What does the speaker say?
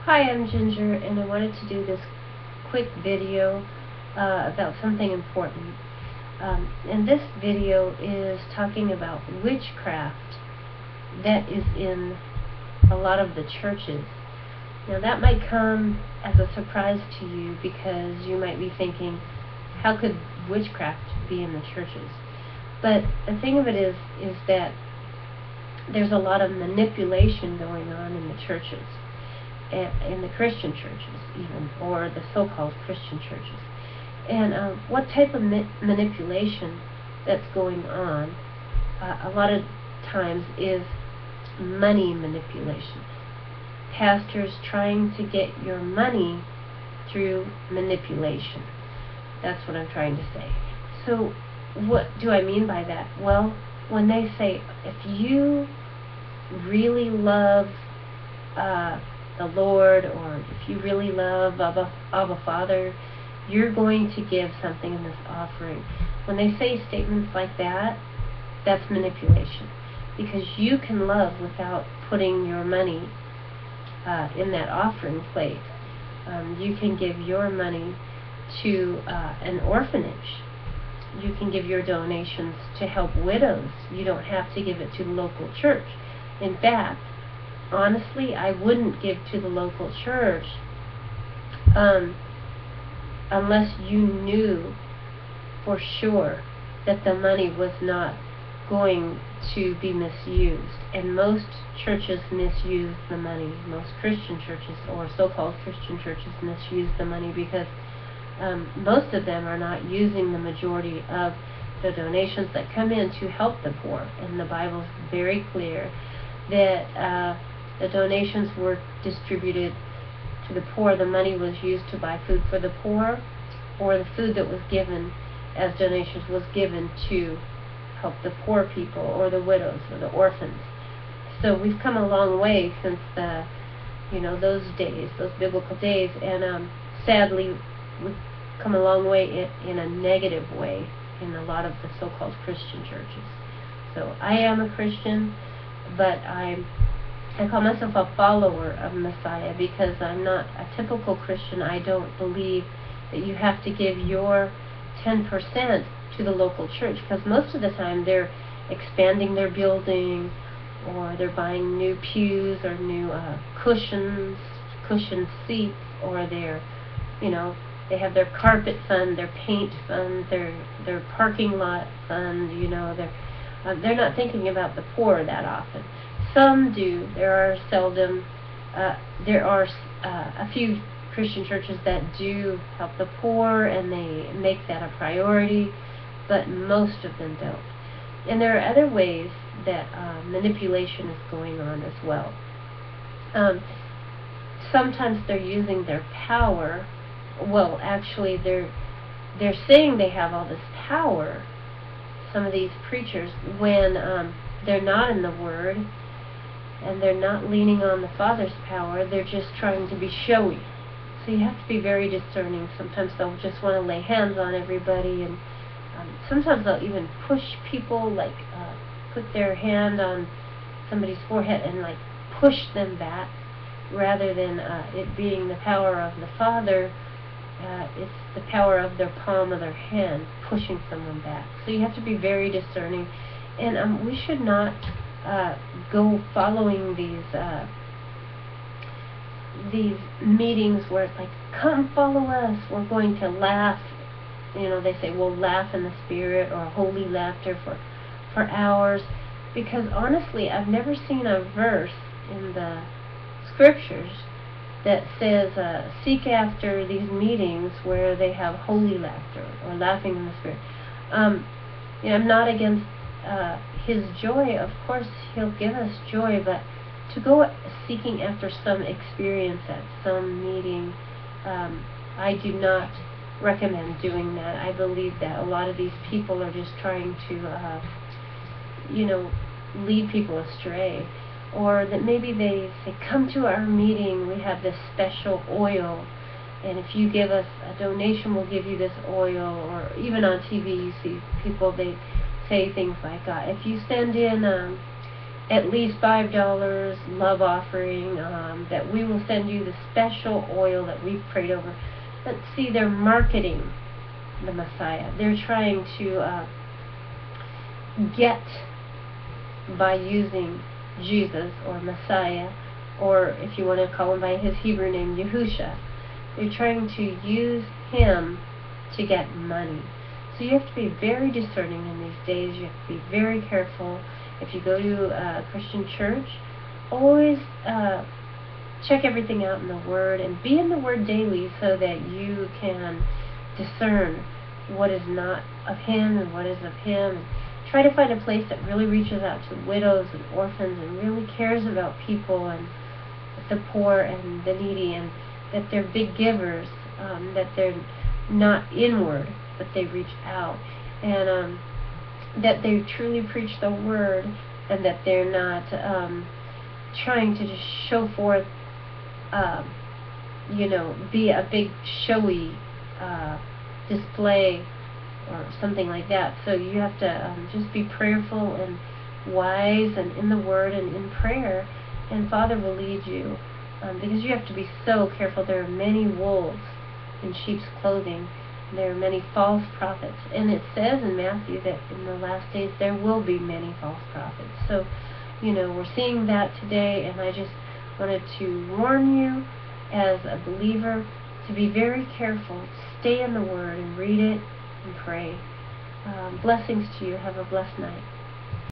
Hi, I'm Ginger, and I wanted to do this quick video about something important. And this video is talking about witchcraft that is in a lot of the churches. Now that might come as a surprise to you because you might be thinking, how could witchcraft be in the churches? But the thing of it is that there's a lot of manipulation going on in the churches. In the Christian churches even, or the so-called Christian churches. And what type of manipulation that's going on a lot of times is money manipulation. Pastors trying to get your money through manipulation. That's what I'm trying to say. So what do I mean by that? Well, when they say, if you really love the Lord, or if you really love Abba Father, you're going to give something in this offering. When they say statements like that, that's manipulation, because you can love without putting your money in that offering plate. You can give your money to an orphanage. You can give your donations to help widows. You don't have to give it to the local church. In fact, honestly, I wouldn't give to the local church unless you knew for sure that the money was not going to be misused. And most churches misuse the money. Most Christian churches, or so-called Christian churches, misuse the money because most of them are not using the majority of the donations that come in to help the poor. And the Bible is very clear that the donations were distributed to the poor. The money was used to buy food for the poor, or the food that was given as donations was given to help the poor people, or the widows, or the orphans. So we've come a long way since those days, those biblical days, and sadly we've come a long way in a negative way in a lot of the so-called Christian churches. So I am a Christian, but I call myself a follower of Messiah because I'm not a typical Christian. I don't believe that you have to give your 10% to the local church, because most of the time they're expanding their building, or they're buying new pews, or new cushion seats, or they have their carpet fund, their paint fund, their parking lot fund. They're not thinking about the poor that often. Some do. There are a few Christian churches that do help the poor, and they make that a priority, but most of them don't. And there are other ways that manipulation is going on as well. Sometimes they're using their power. Well, actually, they're saying they have all this power, some of these preachers, when they're not in the Word, and they're not leaning on the Father's power. They're just trying to be showy. So you have to be very discerning. Sometimes they'll just want to lay hands on everybody, and sometimes they'll even push people, put their hand on somebody's forehead and push them back, rather than it being the power of the Father. It's the power of their palm of their hand pushing someone back. So you have to be very discerning, and we should not go following these meetings where it's like, come follow us, we're going to laugh. They say we'll laugh in the Spirit, or holy laughter for hours. Because honestly, I've never seen a verse in the scriptures that says seek after these meetings where they have holy laughter or laughing in the Spirit. I'm not against His joy. Of course, He'll give us joy, but to go seeking after some experience at some meeting, I do not recommend doing that. I believe that a lot of these people are just trying to, lead people astray. Or that maybe they say, come to our meeting, we have this special oil, and if you give us a donation, we'll give you this oil. Or even on TV, you see people, they say things like, if you send in at least $5 love offering, that we will send you the special oil that we've prayed over. But see, they're marketing the Messiah. They're trying to get by using Jesus or Messiah, or if you want to call him by his Hebrew name, Yahusha. They're trying to use him to get money. So you have to be very discerning in these days. You have to be very careful. If you go to a Christian church, always check everything out in the Word and be in the Word daily so that you can discern what is not of him and what is of him. And try to find a place that really reaches out to widows and orphans and really cares about people and the poor and the needy, and that they're big givers, that they're not inward, but they reach out, and that they truly preach the Word, and that they're not trying to just show forth, be a big showy display or something like that. So you have to just be prayerful and wise and in the Word and in prayer, and Father will lead you, because you have to be so careful. There are many wolves in sheep's clothing. There are many false prophets, and it says in Matthew that in the last days there will be many false prophets. So, we're seeing that today, and I just wanted to warn you as a believer to be very careful. Stay in the Word and read it and pray. Blessings to you. Have a blessed night.